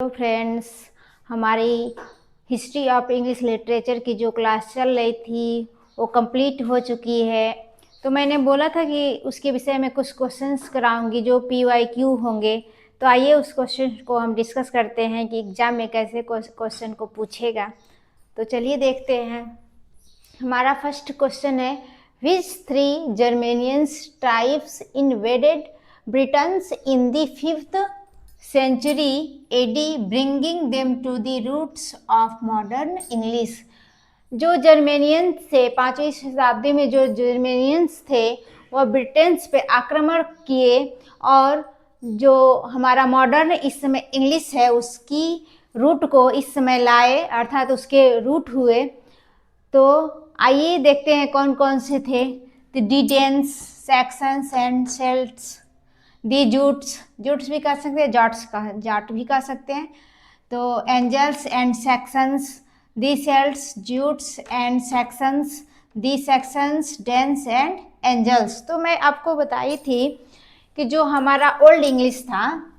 तो फ्रेंड्स, हमारी history of English literature की जो क्लास चल रही थी वो कंप्लीट हो चुकी है। तो मैंने बोला था कि उसके विषय में कुछ क्वेश्चंस कराऊंगी जो PYQ होंगे। तो आइए उस क्वेश्चन को हम डिस्कस करते हैं कि एग्जाम में कैसे क्वेश्चन को पूछेगा। तो चलिए देखते हैं। हमारा फर्स्ट क्वेश्चन है, which 3 Germanic tribes invaded Britons in the 5th century AD, bringing them to the roots of modern English। जो जर्मेनियंस थे, 5वीं शताब्दी में जो जर्मेनियंस थे वह ब्रिटेन्स पे आक्रमण किए और जो हमारा मॉडर्न इस समय इंग्लिश है उसकी रूट को इस समय लाए, अर्थात उसके रूट हुए। तो आइए देखते हैं कौन कौन से थे। The Danes, Saxons and Celts, the Jutes भी कह सकते हैं, जाट भी कह सकते हैं। तो Angles and Saxons, the Celts, Jutes and Saxons, the Saxons, Danes and Angles. तो मैं आपको बताई थी कि जो हमारा ओल्ड इंग्लिश था,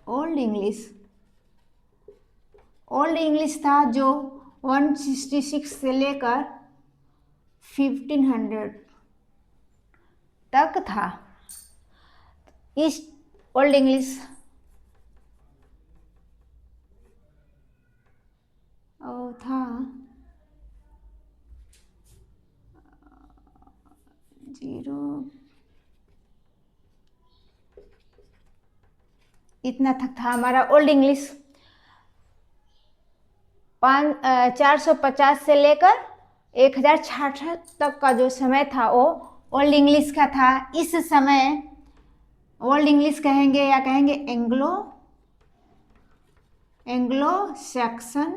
ओल्ड इंग्लिश था जो 166 से लेकर 1500 तक था। इस ओल्ड इंग्लिश था 0 इतना तक था हमारा ओल्ड इंग्लिश। 450 से लेकर 1066 तक का जो समय था वो ओल्ड इंग्लिश का था। इस समय ओल्ड इंग्लिश कहेंगे या कहेंगे एंग्लो सैक्सन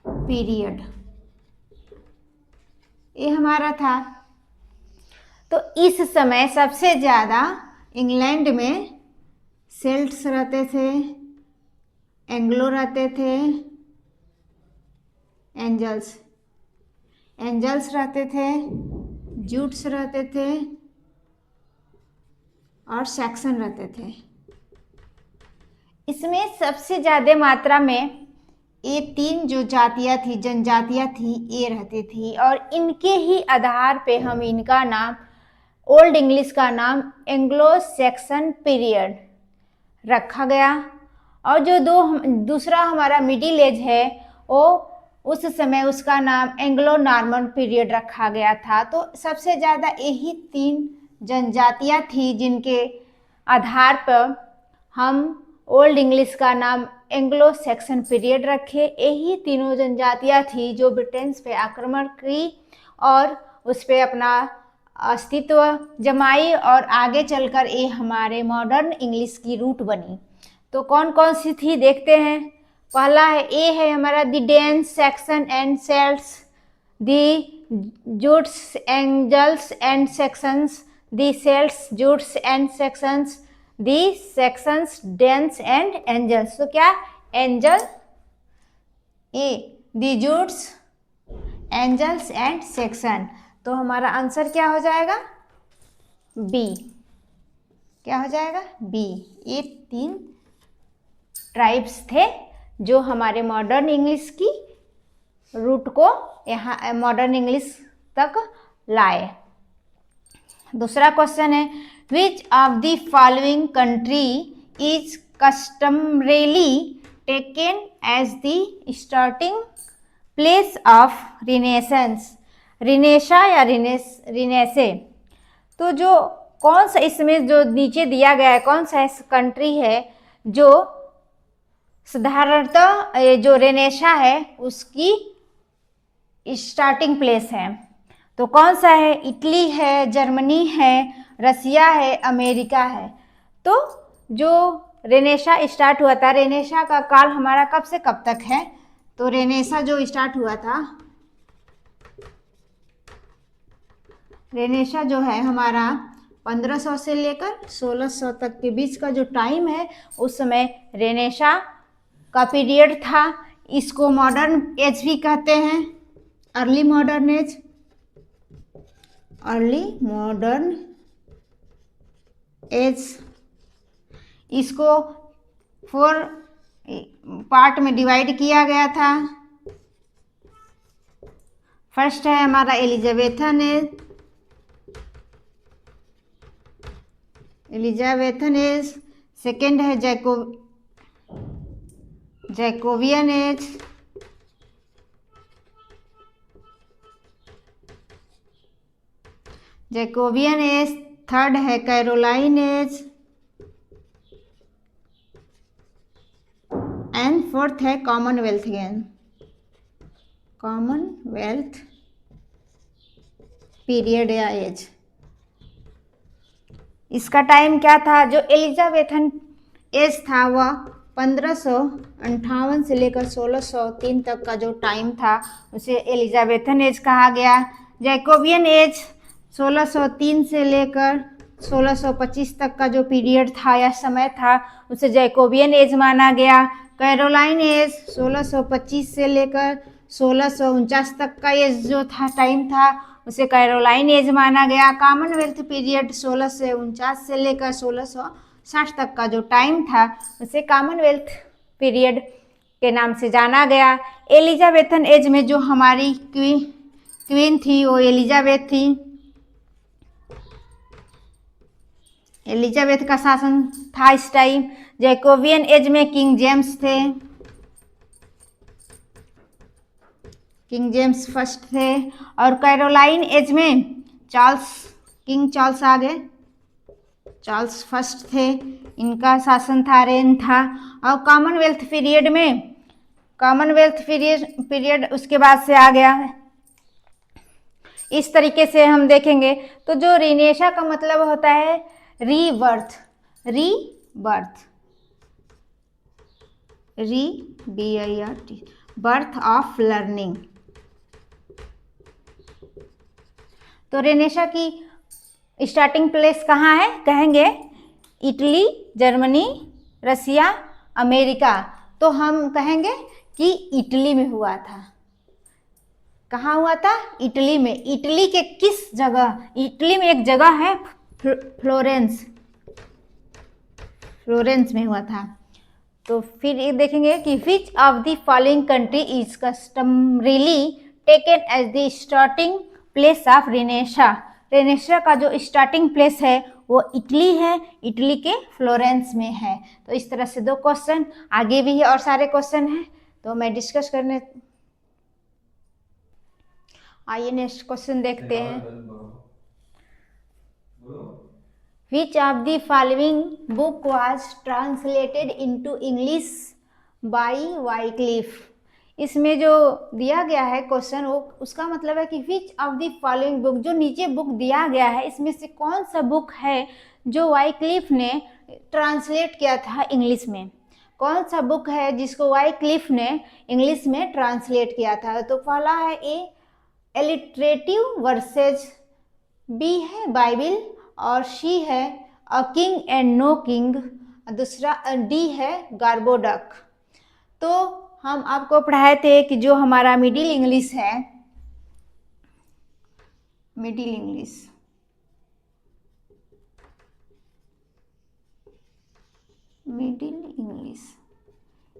पीरियड, ये हमारा था। तो इस समय सबसे ज़्यादा इंग्लैंड में सेल्ट्स रहते थे, एंग्लो रहते थे, एंजल्स रहते थे, जूट्स रहते थे और सैक्सन रहते थे। इसमें सबसे ज़्यादा मात्रा में ये 3 जो जातियाँ थी, जनजातियाँ थी, ये रहती थी और इनके ही आधार पे हम इनका नाम, ओल्ड इंग्लिश का नाम एंग्लो सैक्सन पीरियड रखा गया। और जो दूसरा हमारा मिडिल एज है वो उस समय उसका नाम एंग्लो नॉर्मन पीरियड रखा गया था। तो सबसे ज़्यादा यही 3 जनजातियाँ थी जिनके आधार पर हम ओल्ड इंग्लिश का नाम एंग्लो सैक्सन पीरियड रखे। यही तीनों जनजातियाँ थी जो ब्रिटेन पे आक्रमण की और उस पर अपना अस्तित्व जमाई और आगे चलकर ये हमारे मॉडर्न इंग्लिश की रूट बनी। तो कौन कौन सी थी देखते हैं। पहला है, ए है हमारा the Danes, Saxons and Celts, the Jutes, Angles and Saxons, the Celts, Jutes and Saxons, the Saxons, Danes and Angles. तो क्या Angle, A the Jutes, Angles and Saxon. तो हमारा आंसर क्या हो जाएगा, बी। क्या हो जाएगा, बी। ये 3 ट्राइब्स थे जो हमारे मॉडर्न इंग्लिश की रूट को यहाँ मॉडर्न इंग्लिश तक लाए। दूसरा क्वेश्चन है, which of the following country is customarily taken as the starting place of renaissance, renaissance या रिनेसे। तो जो कौन सा इसमें जो नीचे दिया गया है कौन सा कंट्री है जो साधारणतः जो रेनेशा है उसकी स्टार्टिंग प्लेस है। तो कौन सा है, इटली है, जर्मनी है, रसिया है, अमेरिका है। तो जो रेनेशा स्टार्ट हुआ था, रेनेशा का काल हमारा कब से कब तक है। तो रेनेशा जो स्टार्ट हुआ था, रेनेशा जो है हमारा 1500 से लेकर 1600 तक के बीच का जो टाइम है उस समय रेनेशा का पीरियड था। इसको मॉडर्न एज भी कहते हैं, early modern age, early modern age. इसको 4 पार्ट में डिवाइड किया गया था। फर्स्ट है हमारा एलिजाबेथन एज, सेकेंड है जैकोबियन एज, थर्ड है कैरोलाइन एज एंड फोर्थ है कॉमनवेल्थ पीरियड या एज। इसका टाइम क्या था? जो एलिजाबेथन एज था वह 1558 से लेकर 1603 तक का जो टाइम था उसे एलिजाबेथन एज कहा गया। जैकोबियन एज 1603 से लेकर 1625 तक का जो पीरियड था या समय था उसे जैकोबियन एज माना गया। कैरोलाइन एज 1625 से लेकर 1649 तक का एज जो था टाइम था उसे कैरोलाइन एज माना गया। कॉमनवेल्थ पीरियड 1649 से लेकर 1660 तक का जो टाइम था उसे कॉमनवेल्थ पीरियड के नाम से जाना गया। एलिजाबेथन एज में जो हमारी क्वीन थी वो एलिजाबेथ थी। एलिजाबेथ का शासन था इस टाइम। जैकोबियन एज में किंग जेम्स थे, किंग जेम्स फर्स्ट थे। और कैरोलाइन एज में किंग चार्ल्स आ गए, चार्ल्स फर्स्ट थे, इनका शासन था, रेन था। और कॉमनवेल्थ पीरियड उसके बाद से आ गया। इस तरीके से हम देखेंगे तो जो रिनेशा का मतलब होता है rebirth, BIRT, birth of learning. तो रेनेशा की स्टार्टिंग प्लेस कहाँ है? कहेंगे इटली, जर्मनी, रसिया, अमेरिका। तो हम कहेंगे कि इटली में हुआ था। कहाँ हुआ था? इटली में। इटली के किस जगह? इटली में एक जगह है फ्लोरेंस में हुआ था। तो फिर ये देखेंगे कि which of the following country is customarily taken as the starting place of renaissance. Renaissance का जो स्टार्टिंग प्लेस है वो इटली है, इटली के फ्लोरेंस में है। तो इस तरह से 2 क्वेश्चन, आगे भी है और सारे क्वेश्चन हैं तो मैं डिस्कस करने। आइए नेक्स्ट क्वेश्चन देखते हैं। Which of the following book was translated into English by Wycliffe? इसमें जो दिया गया है क्वेश्चन वो उसका मतलब है कि which of the following book, जो नीचे बुक दिया गया है इसमें से कौन सा बुक है जो वाइक्लिफ ने ट्रांसलेट किया था इंग्लिश में। कौन सा बुक है जिसको वाइक्लिफ ने इंग्लिश में ट्रांसलेट किया था? तो पहला है ए एलिटरेटिव वर्सेज, बी है बाइबिल, और सी है a king and no king, दूसरा डी है गार्बोडक। तो हम आपको पढ़ाए थे कि जो हमारा मिडिल इंग्लिश है,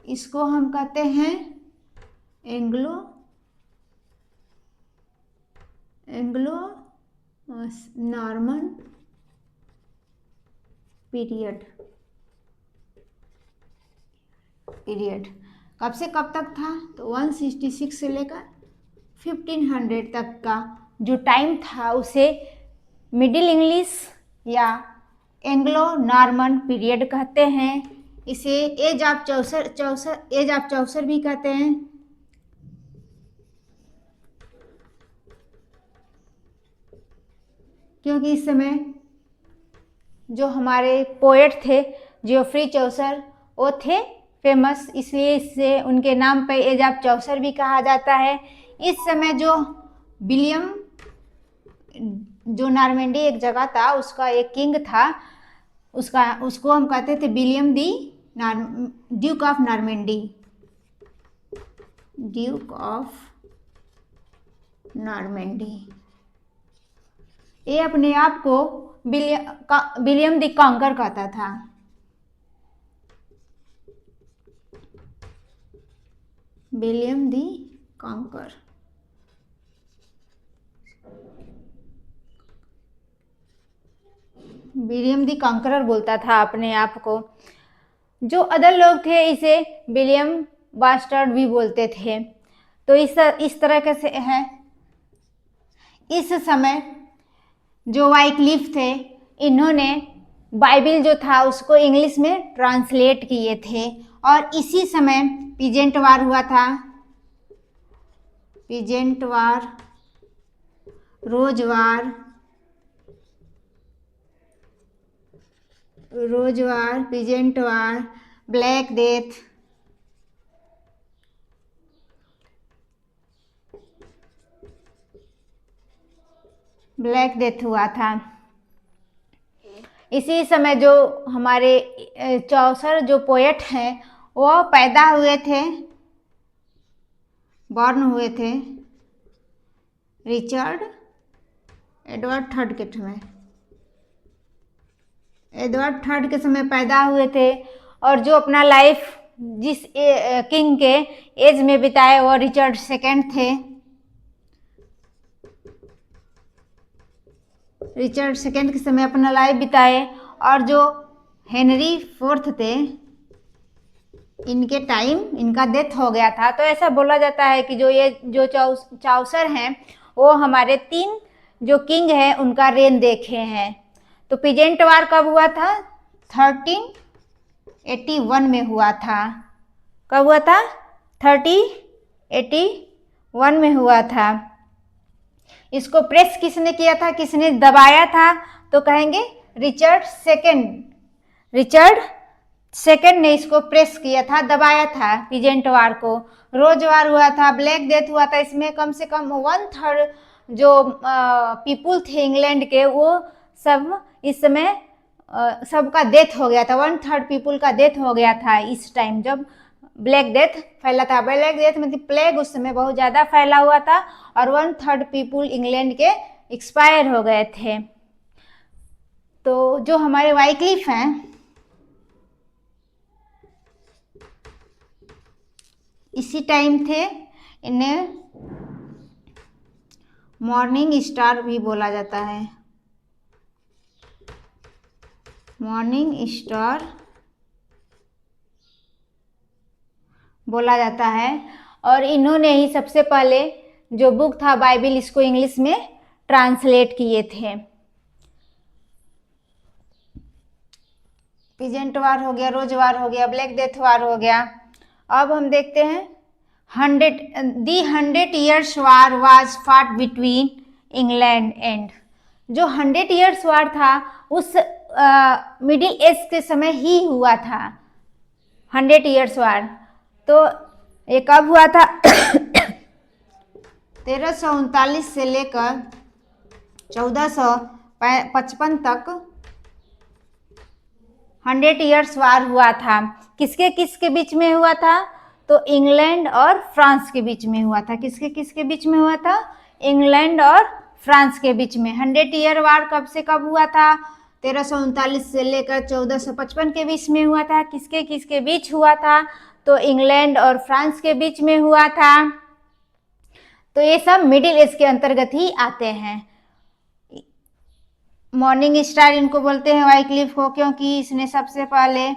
इसको हम कहते हैं एंग्लो नॉर्मन पीरियड। कब से कब तक था? तो 166 से लेकर 1500 तक का जो टाइम था उसे मिडिल इंग्लिश या एंग्लो नॉर्मन पीरियड कहते हैं। इसे एज ऑफ चौसर भी कहते हैं। क्योंकि इस समय जो हमारे पोएट थे जियोफ्री चौसर वो थे फेमस, इसलिए इससे उनके नाम पे एज ऑफ चौसर भी कहा जाता है। इस समय जो विलियम, जो नॉर्मेंडी एक जगह था उसका एक किंग था, उसको हम कहते थे William the Duke of Normandy, ये अपने आप को विलियम दी कॉन्कर कहता था। विलियम दी कॉन्कर। विलियम दी कॉन्करर बोलता था अपने आप को। जो अदर लोग थे इसे विलियम बास्टर्ड भी बोलते थे। तो इस तरह से है। इस समय जो वाइक्लिफ थे इन्होंने बाइबिल जो था उसको इंग्लिश में ट्रांसलेट किए थे। और इसी समय पीजेंट वार हुआ था। पीजेंट वार, रोज वार, पीजेंट वार, ब्लैक डेथ, हुआ था। इसी समय जो हमारे चौसर जो पोएट हैं वो पैदा हुए थे, बॉर्न हुए थे रिचर्ड एडवर्ड थर्ड के समय। एडवर्ड थर्ड के समय पैदा हुए थे और जो अपना लाइफ जिस किंग के एज में बिताए वो रिचर्ड सेकंड थे। रिचर्ड सेकंड के समय अपना लाइफ बिताए। और जो हेनरी फोर्थ थे इनके टाइम इनका डेथ हो गया था। तो ऐसा बोला जाता है कि जो चाउसर हैं वो हमारे 3 जो किंग हैं उनका रेन देखे हैं। तो पीजेंट वार कब हुआ था? 1381 में हुआ था। कब हुआ था? 1381 में हुआ था। इसको प्रेस किसने किया था, किसने दबाया था? तो कहेंगे रिचर्ड सेकंड ने इसको प्रेस किया था, दबाया था पीजेंट वार को। रोज वार हुआ था, ब्लैक डेथ हुआ था। इसमें कम से कम 1/3 जो पीपुल थे इंग्लैंड के वो सब इस समय सबका डेथ हो गया था। 1/3 पीपुल का डेथ हो गया था इस टाइम जब ब्लैक डेथ फैला था। ब्लैक डेथ मतलब प्लेग उस समय बहुत ज़्यादा फैला हुआ था और 1/3 पीपुल इंग्लैंड के एक्सपायर हो गए थे। तो जो हमारे वाइक्लिफ हैं इसी टाइम थे। इन्हें मॉर्निंग स्टार भी बोला जाता है। मॉर्निंग स्टार बोला जाता है। और इन्होंने ही सबसे पहले जो बुक था बाइबिल इसको इंग्लिश में ट्रांसलेट किए थे। पीजेंट वार हो गया, रोज वार हो गया, ब्लैक डेथ वार हो गया। अब हम देखते हैं 100 years war was fought between England and. जो 100 years वार था उस मिडिल एज के समय ही हुआ था 100 years वार। तो ये कब हुआ था? 1339 से लेकर 1455 तक 100 years वार हुआ था। किसके बीच में हुआ था? तो इंग्लैंड और फ्रांस के बीच में हुआ था। किसके बीच में हुआ था? इंग्लैंड और फ्रांस के बीच में। 100 year वार कब से कब हुआ था? 1339 से लेकर 1455 के बीच में हुआ था। किसके बीच हुआ था? तो इंग्लैंड और फ्रांस के बीच में हुआ था। तो ये सब मिडिल एज के अंतर्गत ही आते हैं। मॉर्निंग स्टार इनको बोलते हैं वाइक्लिफ को, क्योंकि इसने सबसे पहले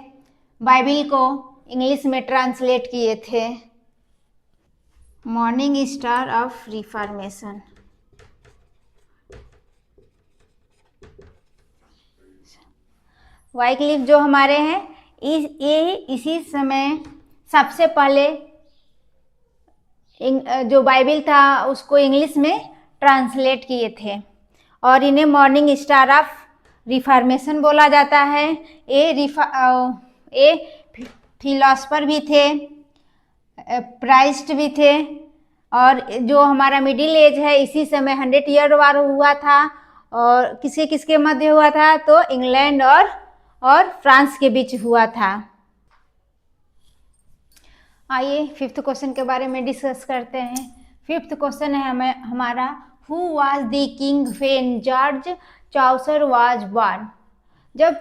बाइबिल को इंग्लिश में ट्रांसलेट किए थे। Morning star of reformation. Wycliffe जो हमारे हैं ये इसी समय सबसे पहले जो बाइबिल था उसको इंग्लिश में ट्रांसलेट किए थे और इन्हें मॉर्निंग स्टार ऑफ रिफॉर्मेशन बोला जाता है। ये फिलोसफर भी थे, प्राइस्ट भी थे। और जो हमारा मिडिल एज है इसी समय 100 year वार हुआ था। और किसके मध्य हुआ था? तो इंग्लैंड और फ्रांस के बीच हुआ था। आइए 5th क्वेश्चन के बारे में डिस्कस करते हैं। 5th क्वेश्चन है हमारा, who was the king when George Chaucer was born. जब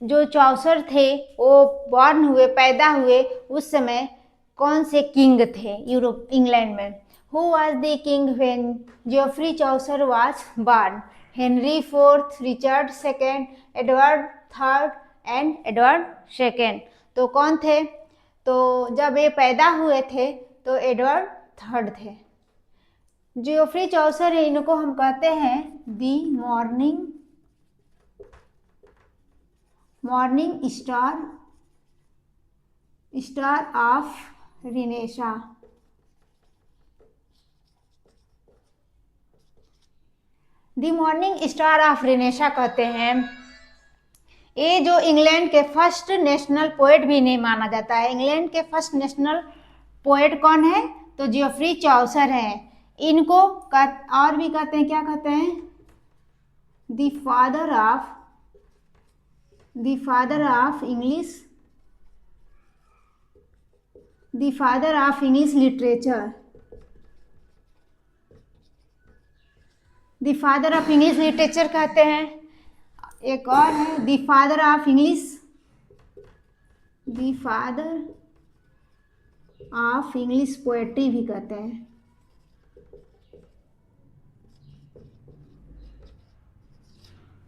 जो चाउसर थे वो बॉर्न हुए, पैदा हुए, उस समय कौन से किंग थे यूरोप इंग्लैंड में? Who was the king when Geoffrey Chaucer was born? Henry fourth, Richard second, Edward third and Edward second. तो कौन थे? तो जब ये पैदा हुए थे तो एडवर्ड थर्ड थे। जोफ्री चौसर है, इनको हम कहते हैं the morning star of renaissance. The morning star of renaissance कहते हैं। ये जो इंग्लैंड के फर्स्ट नेशनल पोएट भी नहीं माना जाता है। इंग्लैंड के फर्स्ट नेशनल पोएट कौन है? तो जोफ्री चौसर है। इनको और भी कहते हैं, क्या कहते हैं? The father of English literature. The father of English literature कहते हैं। एक और है the father of English poetry भी कहते हैं।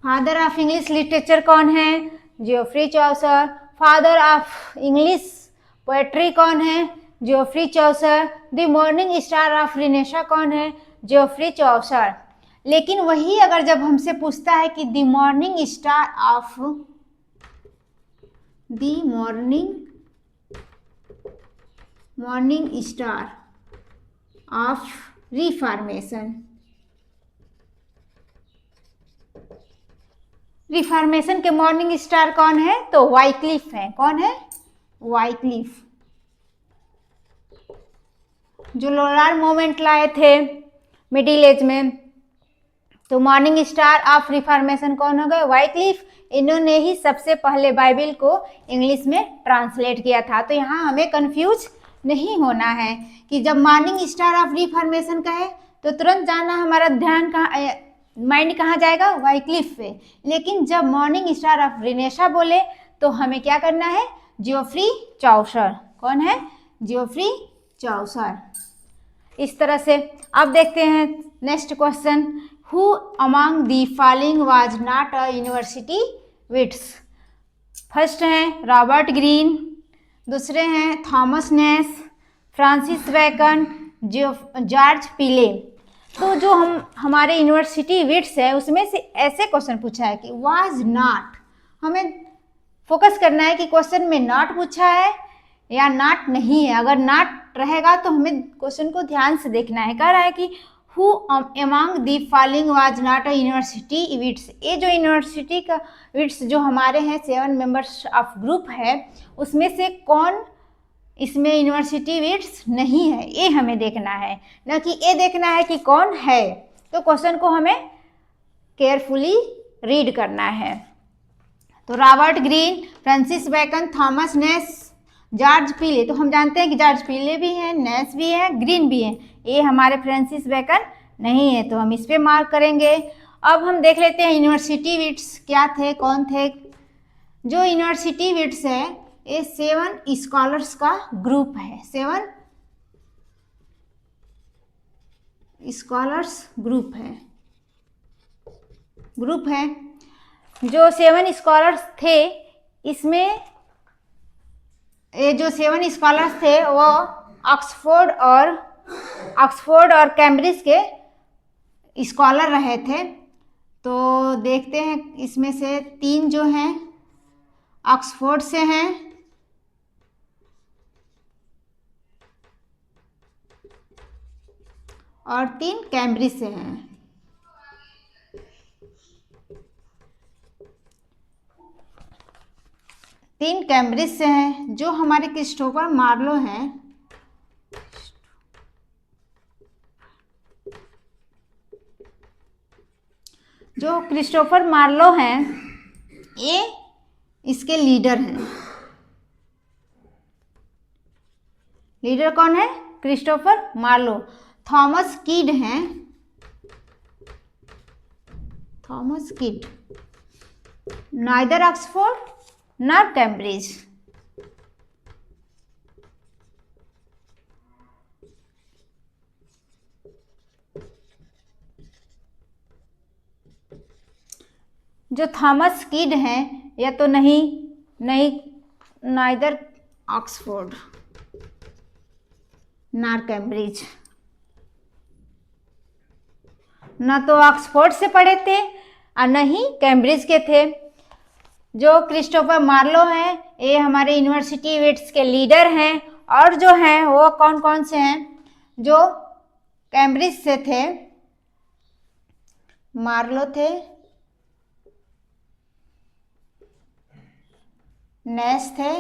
फादर ऑफ इंग्लिश लिटरेचर कौन है? Geoffrey Chaucer. Father of English poetry कौन है? Geoffrey Chaucer. The morning star of renaissance कौन है? Geoffrey Chaucer. लेकिन वही अगर जब हमसे पूछता है कि the morning star of reformation के मॉर्निंग स्टार कौन है? तो वाइक्लिफ है। कौन है? वाइक्लिफ, जो लोलार मूवमेंट लाए थे मिडिल एज में। तो मॉर्निंग स्टार ऑफ रिफॉर्मेशन कौन हो गए? वाइक्लिफ। इन्होंने ही सबसे पहले बाइबल को इंग्लिश में ट्रांसलेट किया था। तो यहाँ हमें कंफ्यूज नहीं होना है कि जब मॉर्निंग स्टार ऑफ रिफॉर्मेशन कहे तो तुरंत जाना हमारा ध्यान माइंड कहाँ जाएगा? वाइक्लिफ पे। लेकिन जब मॉर्निंग स्टार ऑफ रिनेशा बोले तो हमें क्या करना है? Geoffrey Chaucer. कौन है? Geoffrey Chaucer. इस तरह से अब देखते हैं next question. Who among the following was not a university wits? First हैं रॉबर्ट ग्रीन, दूसरे हैं Thomas Nashe, Francis Bacon, George Peele. तो जो हमारे यूनिवर्सिटी विट्स है उसमें से ऐसे क्वेश्चन पूछा है कि वाज नॉट। हमें फोकस करना है कि क्वेश्चन में नॉट पूछा है या नॉट नहीं है। अगर नॉट रहेगा तो हमें क्वेश्चन को ध्यान से देखना है। कह रहा है कि who among the following was not a university wits. ये जो यूनिवर्सिटी का विट्स जो हमारे हैं 7 मेंबर्स ऑफ ग्रुप है, उसमें से कौन इसमें यूनिवर्सिटी विट्स नहीं है, ये हमें देखना है, ना कि ये देखना है कि कौन है। तो क्वेश्चन को हमें केयरफुली रीड करना है। तो Robert Greene, Francis Bacon, Thomas Nashe, George Peele. तो हम जानते हैं कि जॉर्ज पीले भी हैं, नेस भी है, ग्रीन भी है। ये हमारे फ्रांसिस बेकन नहीं है, तो हम इस पे मार्क करेंगे। अब हम देख लेते हैं यूनिवर्सिटी विट्स क्या थे, कौन थे। जो यूनिवर्सिटी विट्स है ये 7 स्कॉलर्स का ग्रुप है। 7 स्कॉलर्स ग्रुप है। जो 7 स्कॉलर्स थे, इसमें ये जो 7 स्कॉलर्स थे वो ऑक्सफोर्ड और कैम्ब्रिज के स्कॉलर रहे थे। तो देखते हैं इसमें से 3 जो हैं ऑक्सफोर्ड से हैं और 3 कैम्ब्रिज से हैं। तीन कैम्ब्रिज से हैं। जो हमारे क्रिस्टोफर मार्लो हैं, ये इसके लीडर हैं। लीडर कौन है? Christopher Marlowe. थॉमस किड हैं, नाइदर ऑक्सफोर्ड नॉट कैम्ब्रिज। जो थॉमस किड हैं या तो नहीं नहीं नाइदर ऑक्सफोर्ड ना कैम्ब्रिज, ना तो ऑक्सफोर्ड से पढ़े थे और न ही कैम्ब्रिज के थे। जो क्रिस्टोफर मार्लो हैं ये हमारे यूनिवर्सिटी वेट्स के लीडर हैं, और जो हैं वो कौन कौन से हैं जो कैम्ब्रिज से थे। मार्लो थे, नेस थे,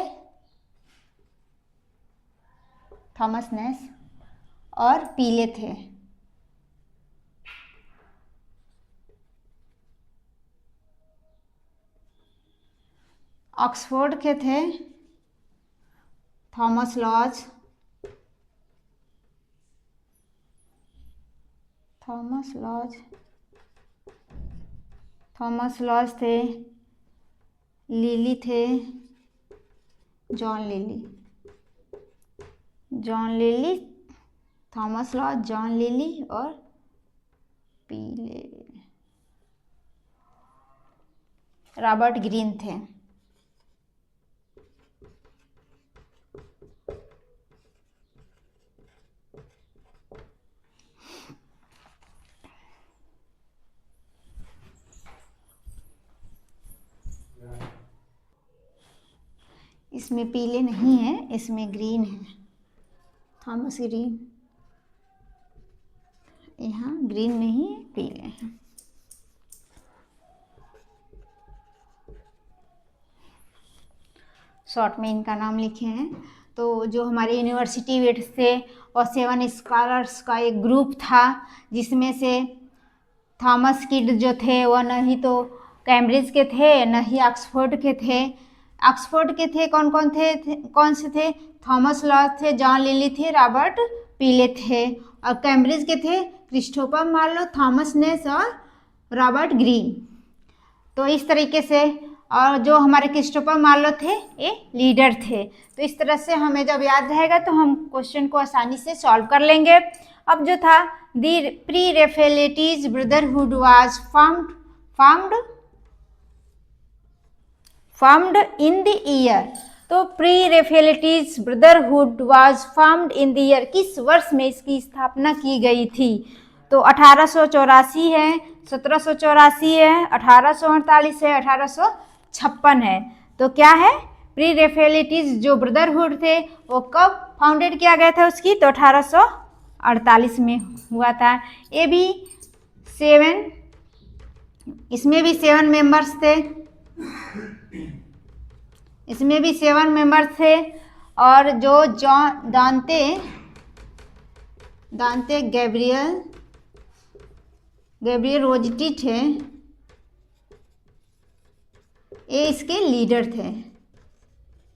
थॉमस नेस, और पीले थे। ऑक्सफोर्ड के थे थॉमस लॉज, थॉमस लॉज थे, लिली थे, John lily, Thomas Lodge, John lily और पीले रॉबर्ट ग्रीन थे। इसमें पीले नहीं है, इसमें ग्रीन है, थॉमस ग्रीन। यहाँ ग्रीन नहीं है, पीले हैं। शॉर्ट में इनका नाम लिखे हैं। तो जो हमारे यूनिवर्सिटी वेट से और 7 स्कॉलर्स का एक ग्रुप था, जिसमें से थॉमस किड जो थे वह न ही तो कैम्ब्रिज के थे न ही ऑक्सफोर्ड के थे। ऑक्सफोर्ड के थे कौन से थे? थॉमस लॉज थे, जॉन लिली थे, रॉबर्ट पीले थे। और कैम्ब्रिज के थे क्रिस्टोफर मार्लो, थॉमस नेस और रॉबर्ट ग्रीन। तो इस तरीके से, और जो हमारे क्रिस्टोफर मार्लो थे ये लीडर थे। तो इस तरह से हमें जब याद रहेगा तो हम क्वेश्चन को आसानी से सॉल्व कर लेंगे। अब जो था the pre Raphaelite brotherhood was formed in the year। तो pre Raphaelite brotherhood was formed in the year, किस वर्ष में इसकी स्थापना की गई थी? तो 1884 है, 1784 है, 1848 है, 1856 है। तो क्या है? प्री रेफेलेटीज जो ब्रदरहुड थे वो कब फाउंडेड किया गया था उसकी? तो 1848 में हुआ था। ये भी 7, इसमें भी 7 मेंबर्स थे, इसमें भी 7 मेंबर्स थे। और जो जॉन दांते गैब्रियल रोजटी थे, ये इसके लीडर थे।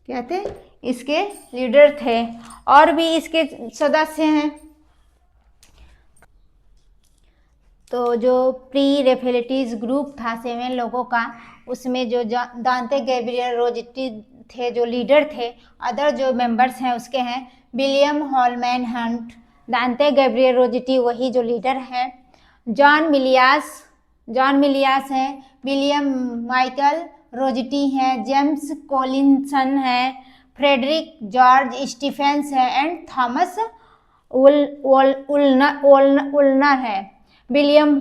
क्या थे? इसके लीडर थे। और भी इसके सदस्य हैं। तो जो प्री रेफेलेटीज ग्रुप था 7 लोगों का, उसमें जो दांते गैब्रियल रोजटी थे जो लीडर थे, अदर जो मेंबर्स हैं उसके हैं William Holman Hunt, Dante Gabriel Rossetti वही जो लीडर हैं, जॉन मिलियास हैं, विलियम माइकल रोजटी हैं, जेम्स कॉलिंसन हैं, फ्रेडरिक जॉर्ज स्टीफेंस है एंड थॉमस उल्नर है। William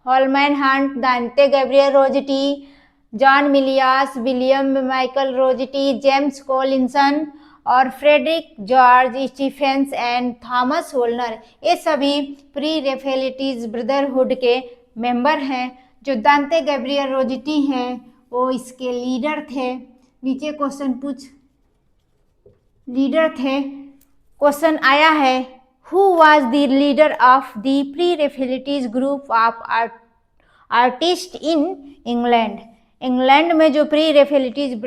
Holman Hunt, Dante Gabriel Rossetti, John Millais, William Michael Rossetti, James Collinson और Frederic George Stephens and Thomas Woolner, ये सभी pre Raphaelite brotherhood के member हैं। जो दांते गैब्रियल रोजटी हैं वो इसके लीडर थे। नीचे क्वेश्चन लीडर थे। क्वेश्चन आया है, who was the leader of the pre Raphaelite group of artist in England? England में जो प्री रेफेलेटीज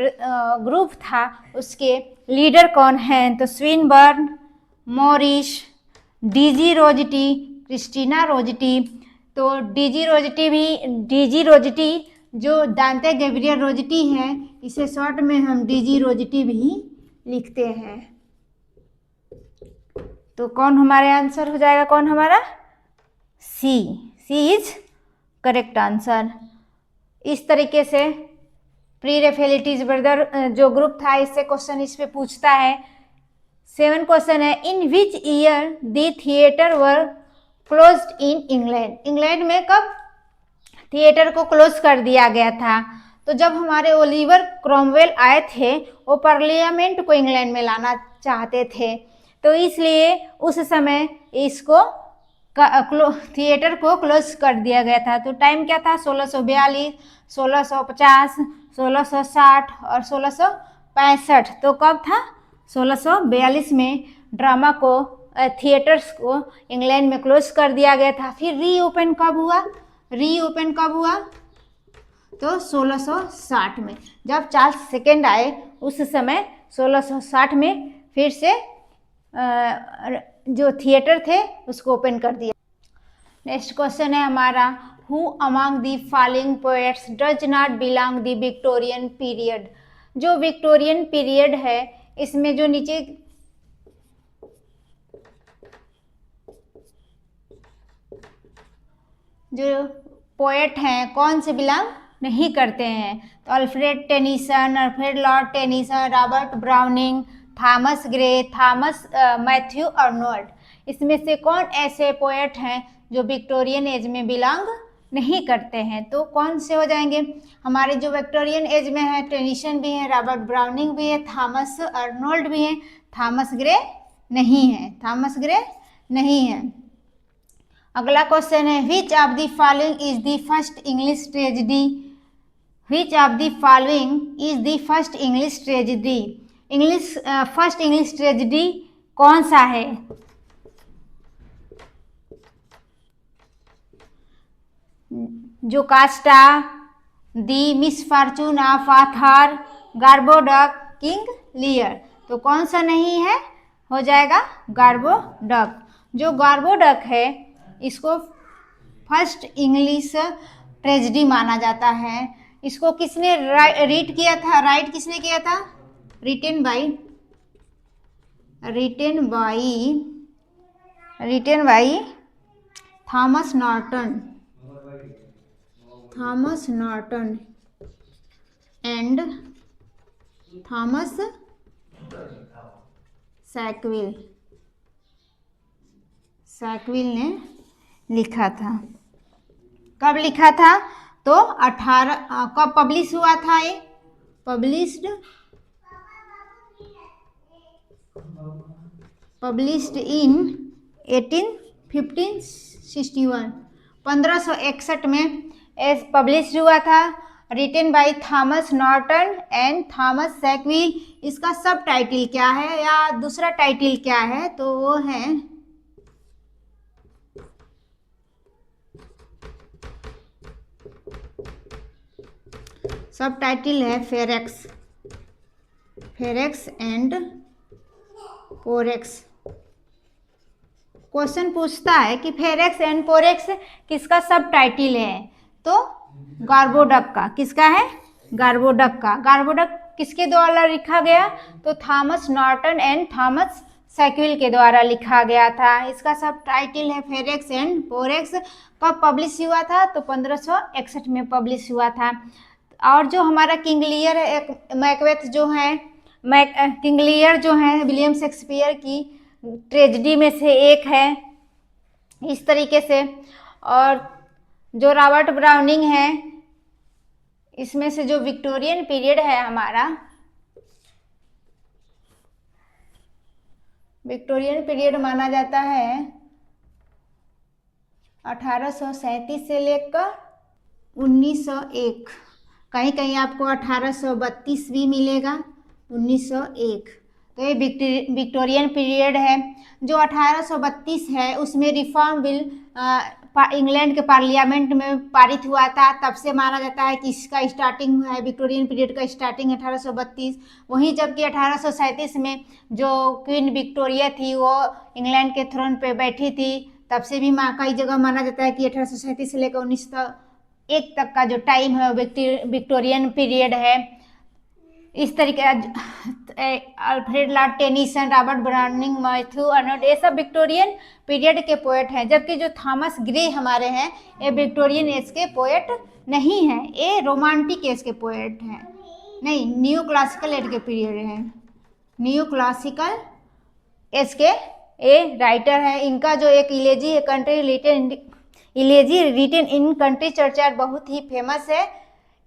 ग्रुप था उसके लीडर कौन हैं? तो स्विनबर्न, मॉरिस, डीजी रोजटी, क्रिस्टीना रोजटी। तो डीजी रोजटी जो दांते गैब्रियल रोजटी है, इसे शॉर्ट में हम डीजी रोजटी भी लिखते हैं। तो कौन हमारे आंसर हो जाएगा? कौन हमारा? सी इज करेक्ट आंसर। इस तरीके से प्री रेफेलिटीज ब्रदर जो ग्रुप था इससे क्वेश्चन इस पे पूछता है। 7 क्वेश्चन है, in which year the theatre were closed in England. England में कब थिएटर को क्लोज कर दिया गया था? तो जब हमारे ओलिवर क्रॉमवेल आए थे, वो पार्लियामेंट को इंग्लैंड में लाना चाहते थे, तो इसलिए उस समय इसको थिएटर को क्लोज कर दिया गया था। तो टाइम क्या था? 1642, 1650, 1660 और 1665। तो कब था? 1642 में ड्रामा को थिएटर्स को इंग्लैंड में क्लोज कर दिया गया था। फिर रीओपन कब हुआ? रीओपन कब हुआ? तो 1660 में, जब चार्ल्स सेकेंड आए उस समय 1660 में फिर से जो थिएटर थे उसको ओपन कर दिया। नेक्स्ट क्वेश्चन है हमारा, who among the following poets does not belong the Victorian period. जो विक्टोरियन पीरियड है इसमें जो नीचे जो पोएट हैं कौन से बिलोंग नहीं करते हैं? तो Alfred Tennyson, Alfred Lord Tennyson, Robert browning, Thomas Gray, Thomas Matthew Arnold. इसमें से कौन ऐसे पोएट हैं जो विक्टोरियन एज में बिलोंग नहीं करते हैं? तो कौन से हो जाएंगे? हमारे जो विक्टोरियन एज में है, टेनिसन भी है, रॉबर्ट ब्राउनिंग भी है, थॉमस अर्नोल्ड भी है, थॉमस ग्रे नहीं है, थॉमस ग्रे नहीं है। अगला क्वेश्चन है, which of the following is the first English tragedy. Which of the following is the first English tragedy. First English tragedy कौन सा है? Jocasta, the misfortune of Arthur, Gorboduc, King Lear. तो कौन सा नहीं है? हो जाएगा गार्बोडक। जो गार्बोडक है इसको फर्स्ट इंग्लिश ट्रेजेडी माना जाता है। इसको किसने रीड किया था? राइट किसने किया था? Written by Thomas Norton and Thomas Sackville ने लिखा था। कब लिखा था? तो 18 कब पब्लिश हुआ था? ये पब्लिश्ड इन 1561, 1561 में पब्लिश हुआ था। Written by Thomas Norton and Thomas Sackville. इसका सब टाइटल क्या है या दूसरा टाइटल क्या है? तो वो है सब टाइटल है फेरेक्स एंड पोरेक्स। क्वेश्चन पूछता है कि फेरेक्स एंड पोरेक्स किसका सब टाइटल है? तो गार्बोडक का। किसका है? गार्बोडक का। गार्बोडक किसके द्वारा लिखा गया? तो Thomas Norton and Thomas Sackville के द्वारा लिखा गया था। इसका सब टाइटल है फेरेक्स एंड पोरेक्स। कब पब्लिश हुआ था? तो 1561 में पब्लिश हुआ था। और जो हमारा किंग लियर है, मैकबेथ जो है, किंग लियर जो है विलियम शेक्सपियर की ट्रेजेडी में से एक है इस तरीके से। और जो रॉबर्ट ब्राउनिंग है इसमें से जो विक्टोरियन पीरियड है हमारा, विक्टोरियन पीरियड माना जाता है 1837 से लेकर 1901। कहीं कहीं आपको 1832 भी मिलेगा, 1901। तो ये विक्टोरियन पीरियड है। जो 1832 है उसमें रिफॉर्म बिल इंग्लैंड के पार्लियामेंट में पारित हुआ था। तब से माना जाता है कि इसका स्टार्टिंग हुआ है, विक्टोरियन पीरियड का स्टार्टिंग 1832। वहीं जबकि 1837 में जो क्वीन विक्टोरिया थी वो इंग्लैंड के थ्रोन पे बैठी थी। तब से भी कई जगह माना जाता है कि 1837 से लेकर 1901 तक का जो टाइम है विक्टोरियन पीरियड है। इस तरीके Alfred Lord Tennyson, Robert browning, Matthew Arnold, ये सब विक्टोरियन पीरियड के पोएट हैं। जबकि जो थॉमस ग्रे हमारे हैं ये विक्टोरियन एज के पोएट नहीं हैं, ये रोमांटिक एज के पोएट हैं, नहीं न्यू क्लासिकल एज के पीरियड हैं, न्यू क्लासिकल एज के ये राइटर हैं। इनका जो एक इलेजी रिटन इन कंट्री चर्चा बहुत ही फेमस है।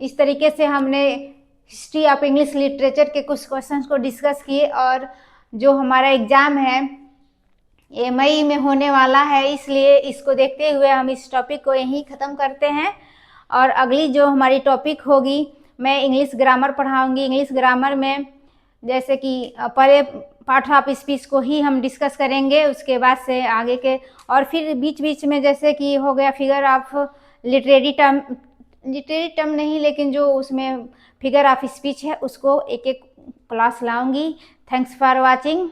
इस तरीके से हमने हिस्ट्री ऑफ इंग्लिश लिटरेचर के कुछ क्वेश्चंस को डिस्कस किए, और जो हमारा एग्ज़ाम है ये मई में होने वाला है, इसलिए इसको देखते हुए हम इस टॉपिक को यहीं ख़त्म करते हैं। और अगली जो हमारी टॉपिक होगी, मैं इंग्लिश ग्रामर पढ़ाऊँगी। इंग्लिश ग्रामर में जैसे कि पहले पार्ट ऑफ स्पीच को ही हम डिस्कस करेंगे, उसके बाद से आगे के, और फिर बीच बीच में जैसे कि हो गया फिगर ऑफ लिटरेरी टर्म नहीं, लेकिन जो उसमें फिगर ऑफ स्पीच है उसको एक एक क्लास लाऊंगी। Thanks for watching.